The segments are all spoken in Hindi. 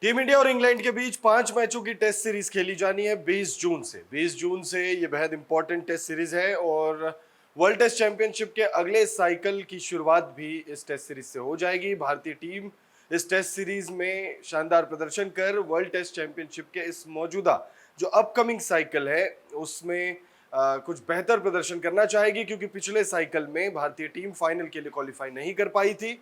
टीम इंडिया और इंग्लैंड के बीच 5 मैचों की टेस्ट सीरीज खेली जानी है 20 जून से। 20 जून से ये बेहद इंपॉर्टेंट टेस्ट सीरीज है और वर्ल्ड टेस्ट चैंपियनशिप के अगले साइकिल की शुरुआत भी इस टेस्ट सीरीज से हो जाएगी। भारतीय टीम इस टेस्ट सीरीज में शानदार प्रदर्शन कर वर्ल्ड टेस्ट चैंपियनशिप के इस मौजूदा जो अपकमिंग साइकिल है उसमें कुछ बेहतर प्रदर्शन करना चाहेगी, क्योंकि पिछले साइकिल में भारतीय टीम फाइनल के लिए क्वालिफाई नहीं कर पाई थी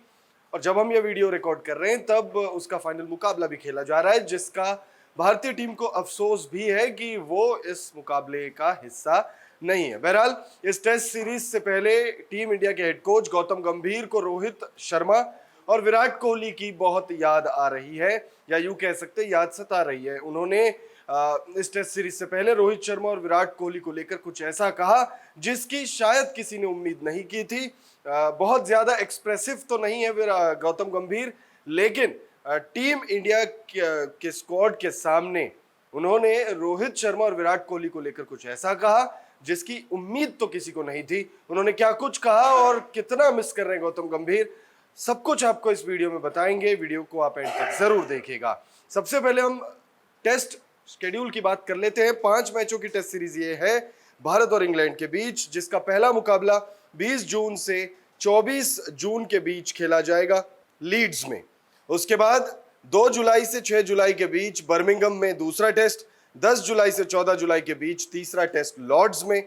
और जब हम ये वीडियो रिकॉर्ड कर रहे हैं तब उसका फाइनल मुकाबला भी खेला जा रहा है, जिसका भारतीय टीम को अफसोस भी है कि वो इस मुकाबले का हिस्सा नहीं है। बहरहाल इस टेस्ट सीरीज से पहले टीम इंडिया के हेड कोच गौतम गंभीर को रोहित शर्मा और विराट कोहली की बहुत याद आ रही है, या यूं कह सकते याद सता रही है। उन्होंने इस टेस्ट सीरीज से पहले रोहित शर्मा और विराट कोहली को लेकर कुछ ऐसा कहा जिसकी शायद किसी ने उम्मीद नहीं की थी। बहुत ज्यादा एक्सप्रेसिव तो नहीं है गौतम गंभीर, लेकिन टीम इंडिया के स्क्वाड के सामने उन्होंने रोहित शर्मा और विराट कोहली को लेकर कुछ ऐसा कहा जिसकी उम्मीद तो किसी को नहीं थी। उन्होंने क्या कुछ कहा और कितना मिस कर रहे हैं गौतम गंभीर, सब कुछ आपको इस वीडियो में बताएंगे। वीडियो को आप एंड तक जरूर देखिएगा। सबसे पहले हम टेस्ट शेड्यूल की बात कर लेते हैं। 5 मैचों की टेस्ट सीरीज ये है भारत और इंग्लैंड के बीच, जिसका पहला मुकाबला 20 जून से 24 जून के बीच खेला जाएगा लीड्स में। उसके बाद 2 जुलाई से 6 जुलाई के बीच बर्मिंघम में दूसरा टेस्ट, 10 जुलाई से 14 जुलाई के बीच तीसरा टेस्ट लॉर्ड्स में,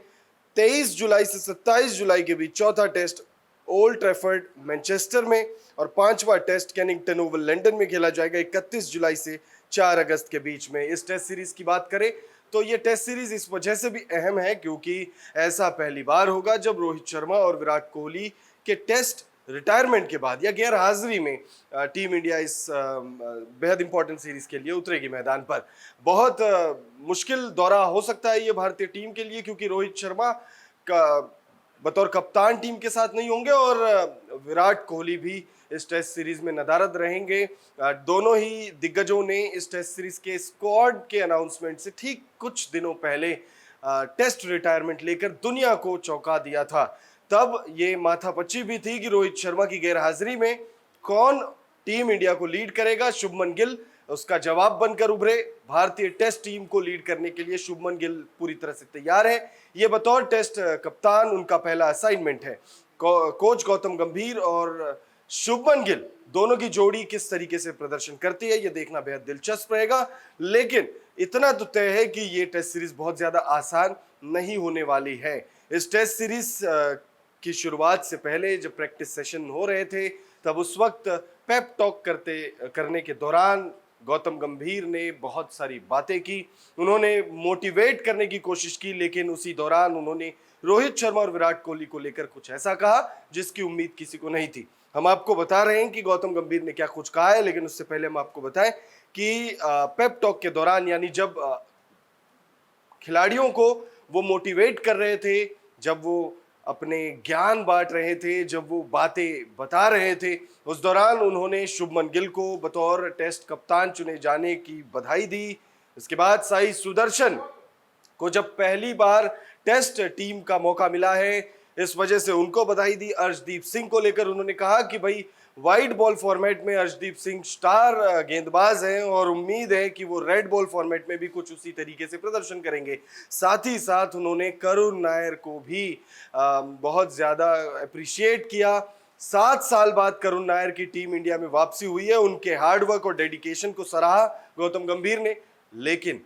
23 जुलाई से 27 जुलाई के बीच चौथा टेस्ट ओल्ड ट्रैफर्ड मैनचेस्टर में और पांचवा टेस्ट केनिंगटन ओवल लंदन में खेला जाएगा 31 जुलाई से 4 अगस्त के बीच में। इस टेस्ट सीरीज की बात करें तो ये टेस्ट सीरीज इस वजह से भी अहम है क्योंकि ऐसा पहली बार होगा जब रोहित शर्मा और विराट कोहली के टेस्ट रिटायरमेंट के बाद या गैर हाजिरी में टीम इंडिया इस बेहद इंपॉर्टेंट सीरीज के लिए उतरेगी मैदान पर। बहुत मुश्किल दौरा हो सकता है ये भारतीय टीम के लिए, क्योंकि रोहित शर्मा का बतौर कप्तान टीम के साथ नहीं होंगे और विराट कोहली भी इस टेस्ट सीरीज में नदारद रहेंगे। दोनों ही दिग्गजों ने इस टेस्ट सीरीज के स्क्वाड के अनाउंसमेंट से ठीक कुछ दिनों पहले टेस्ट रिटायरमेंट लेकर दुनिया को चौंका दिया था। तब ये माथापच्ची भी थी कि रोहित शर्मा की गैरहाजिरी में कौन टीम इंडिया को लीड करेगा। शुभमन गिल उसका जवाब बनकर उभरे। भारतीय टेस्ट टीम को लीड करने के लिए शुभमन गिल पूरी तरह से तैयार है। ये बतौर टेस्ट कप्तान उनका पहला असाइनमेंट है। कोच गौतम गंभीर और शुभमन गिल दोनों की जोड़ी किस तरीके से प्रदर्शन करती है ये देखना बेहद दिलचस्प रहेगा। लेकिन इतना तो तय है कि ये टेस्ट सीरीज बहुत ज्यादा आसान नहीं होने वाली है। इस टेस्ट सीरीज की शुरुआत से पहले जब प्रैक्टिस सेशन हो रहे थे तब उस वक्त पेप टॉक करने के दौरान गौतम गंभीर ने बहुत सारी बातें की। उन्होंने मोटिवेट करने की कोशिश की, लेकिन उसी दौरान उन्होंने रोहित शर्मा और विराट कोहली को लेकर कुछ ऐसा कहा जिसकी उम्मीद किसी को नहीं थी। हम आपको बता रहे हैं कि गौतम गंभीर ने क्या कुछ कहा है, लेकिन उससे पहले हम आपको बताएं कि पेप टॉक के दौरान यानी जब खिलाड़ियों को वो मोटिवेट कर रहे थे, जब वो अपने ज्ञान बांट रहे थे, जब वो बातें बता रहे थे, उस दौरान उन्होंने शुभमन गिल को बतौर टेस्ट कप्तान चुने जाने की बधाई दी। इसके बाद साई सुदर्शन को जब पहली बार टेस्ट टीम का मौका मिला है इस वजह से उनको बधाई दी। अर्शदीप सिंह को लेकर उन्होंने कहा कि भाई वाइट बॉल फॉर्मेट में अर्शदीप सिंह स्टार गेंदबाज हैं और उम्मीद है कि वो रेड बॉल फॉर्मेट में भी कुछ उसी तरीके से प्रदर्शन करेंगे। साथ ही साथ उन्होंने करुण नायर को भी बहुत ज़्यादा अप्रिशिएट किया। 7 साल बाद करुण नायर की टीम इंडिया में वापसी हुई है। उनके हार्डवर्क और डेडिकेशन को सराहा गौतम गंभीर ने, लेकिन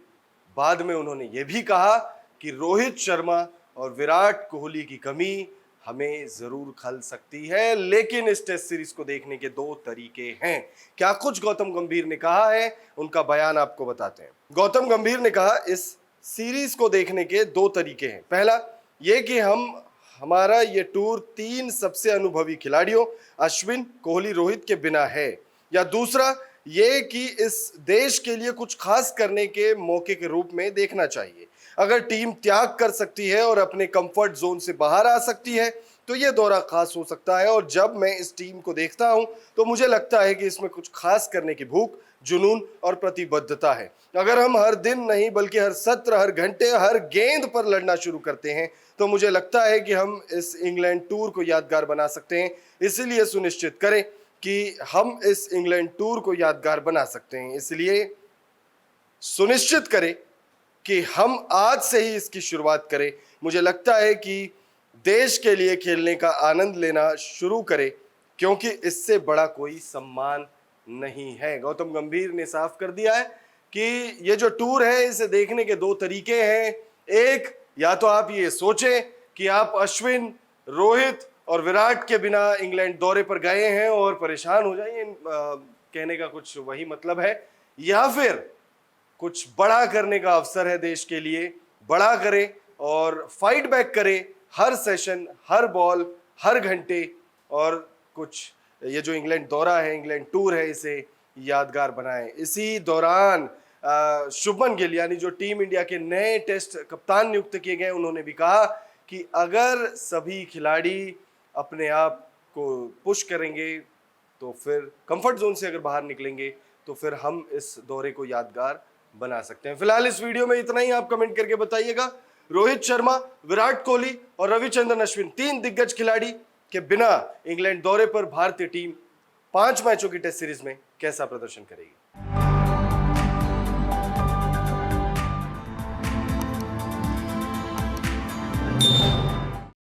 बाद में उन्होंने ये भी कहा कि रोहित शर्मा और विराट कोहली की कमी हमें जरूर खल सकती है, लेकिन इस टेस्ट सीरीज को देखने के 2 तरीके हैं। क्या कुछ गौतम गंभीर ने कहा है, उनका बयान आपको बताते हैं। गौतम गंभीर ने कहा इस सीरीज को देखने के 2 तरीके हैं। पहला ये कि हमारा ये टूर 3 सबसे अनुभवी खिलाड़ियों अश्विन, कोहली, रोहित के बिना है, या दूसरा ये कि इस देश के लिए कुछ खास करने के मौके के रूप में देखना चाहिए। अगर टीम त्याग कर सकती है और अपने कंफर्ट जोन से बाहर आ सकती है तो ये दौरा खास हो सकता है। और जब मैं इस टीम को देखता हूं तो मुझे लगता है कि इसमें कुछ खास करने की भूख, जुनून और प्रतिबद्धता है। अगर हम हर दिन नहीं बल्कि हर सत्र, हर घंटे, हर गेंद पर लड़ना शुरू करते हैं तो मुझे लगता है कि हम इस इंग्लैंड टूर को यादगार बना सकते हैं। इसीलिए सुनिश्चित करें कि हम इस इंग्लैंड टूर को यादगार बना सकते हैं। इसलिए सुनिश्चित करें कि हम आज से ही इसकी शुरुआत करें। मुझे लगता है कि देश के लिए खेलने का आनंद लेना शुरू करें, क्योंकि इससे बड़ा कोई सम्मान नहीं है। गौतम गंभीर ने साफ कर दिया है कि ये जो टूर है इसे देखने के दो तरीके हैं। एक, या तो आप ये सोचें कि आप अश्विन, रोहित और विराट के बिना इंग्लैंड दौरे पर गए हैं और परेशान हो जाइए, कहने का कुछ वही मतलब है। या फिर कुछ बड़ा करने का अवसर है देश के लिए, बड़ा करें और फाइट बैक करें हर सेशन, हर बॉल, हर घंटे, और कुछ ये जो इंग्लैंड दौरा है, इंग्लैंड टूर है, इसे यादगार बनाएं। इसी दौरान शुभमन गिल यानी जो टीम इंडिया के नए टेस्ट कप्तान नियुक्त किए गए, उन्होंने भी कहा कि अगर सभी खिलाड़ी अपने आप को पुश करेंगे तो फिर कंफर्ट जोन से अगर बाहर निकलेंगे तो फिर हम इस दौरे को यादगार बना सकते हैं। फिलहाल इस वीडियो में इतना ही। आप कमेंट करके बताइएगा, रोहित शर्मा, विराट कोहली और रविचंद्रन अश्विन, तीन दिग्गज खिलाड़ी के बिना इंग्लैंड दौरे पर भारतीय टीम 5 मैचों की टेस्ट सीरीज में कैसा प्रदर्शन करेगी।